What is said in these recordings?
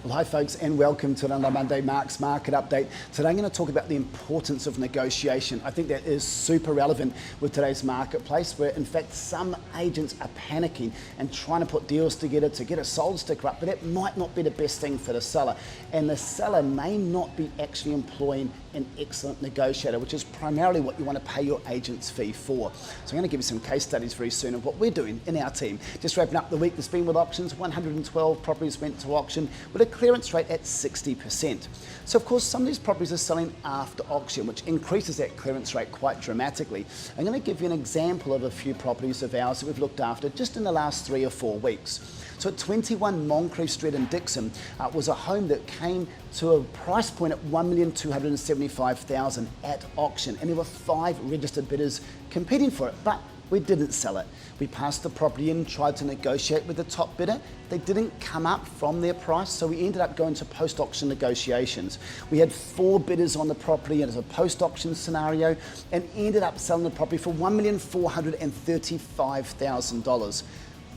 Well, hi folks, and welcome to another Monday Mark's Market Update. Today I'm going to talk about the importance of negotiation. I think that is super relevant with today's marketplace, where in fact some agents are panicking and trying to put deals together to get a sold sticker up, but it might not be the best thing for the seller. And the seller may not be actually employing an excellent negotiator, which is primarily what you want to pay your agent's fee for. So I'm going to give you some case studies very soon of what we're doing in our team. Just wrapping up the week that's been with auctions, 112 properties went to auction with a clearance rate at 60%. So of course some of these properties are selling after auction, which increases that clearance rate quite dramatically. I'm going to give you an example of a few properties of ours that we've looked after just in the last 3 or 4 weeks. So at 21 Moncrief Street in Dixon was a home that came to a price point at $1,275,000 at auction, and there were 5 registered bidders competing for it, but we didn't sell it. We passed the property in, tried to negotiate with the top bidder. They didn't come up from their price, so we ended up going to post-auction negotiations. We had 4 bidders on the property as a post-auction scenario and ended up selling the property for $1,435,000.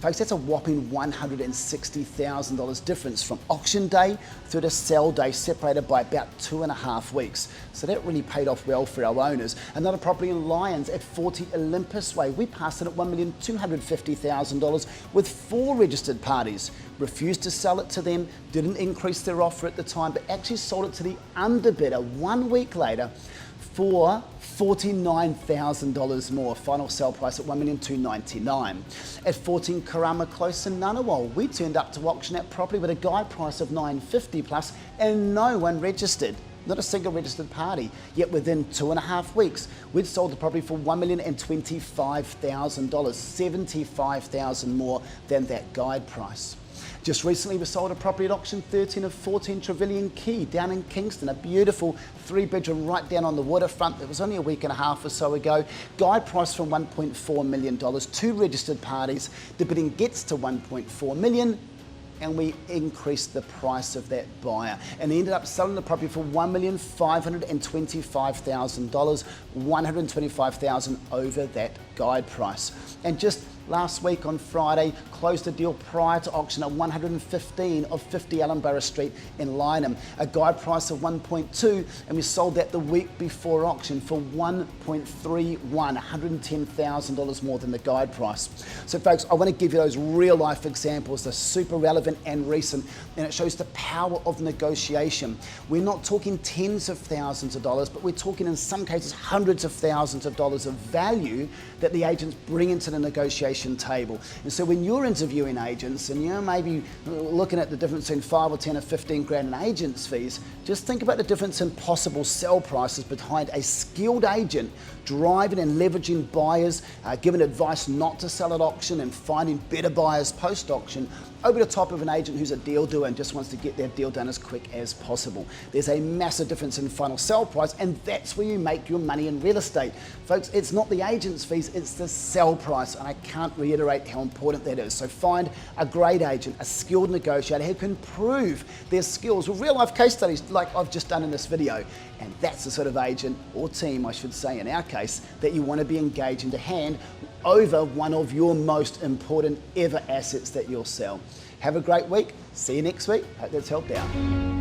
Folks, that's a whopping $160,000 difference from auction day through to sell day, separated by about 2.5 weeks. So that really paid off well for our owners. Another property in Lyons at 40 Olympus Way, we passed it at $1,250,000 with 4 registered parties. Refused to sell it to them, didn't increase their offer at the time, but actually sold it to the underbidder 1 week later for $49,000 more. Final sell price at $1,299,000. At 14 Karama Close in Ngunnawal, we turned up to auction that property with a guide price of $950 plus, and no one registered. Not a single registered party. Yet within 2.5 weeks, we'd sold the property for $1,025,000, $75,000 more than that guide price. Just recently we sold a property at auction 13 of 14 Trevelyan Quay down in Kingston, a beautiful 3-bedroom right down on the waterfront. It was only a week and a half or so ago. Guide price from $1.4 million, 2 registered parties. The bidding gets to $1.4 million. And we increased the price of that buyer and ended up selling the property for $1,525,000, $125,000 over that guide price. And just last week on Friday, closed a deal prior to auction at 115 of 50 Ellenborough Street in Lynham, a guide price of 1.2, and we sold that the week before auction for 1.31, $110,000 more than the guide price. So folks, I want to give you those real life examples. They're super relevant and recent, and it shows the power of negotiation. We're not talking tens of thousands of dollars, but we're talking in some cases hundreds of thousands of dollars of value that the agents bring into the negotiation table. And so when you're interviewing agents and you're maybe looking at the difference in 5 or 10 or 15 grand in agents fees, just think about the difference in possible sell prices behind a skilled agent driving and leveraging buyers, giving advice not to sell at auction and finding better buyers post-auction, over the top of an agent who's a deal doer and just wants to get their deal done as quick as possible. There's a massive difference in final sell price, and that's where you make your money in real estate. Folks, it's not the agent's fees, it's the sell price, and I can't reiterate how important that is. So find a great agent, a skilled negotiator who can prove their skills with real life case studies like I've just done in this video. And that's the sort of agent, or team I should say in our case, that you want to be engaging to hand over one of your most important ever assets that you'll sell. Have a great week. See you next week. Hope that's helped out.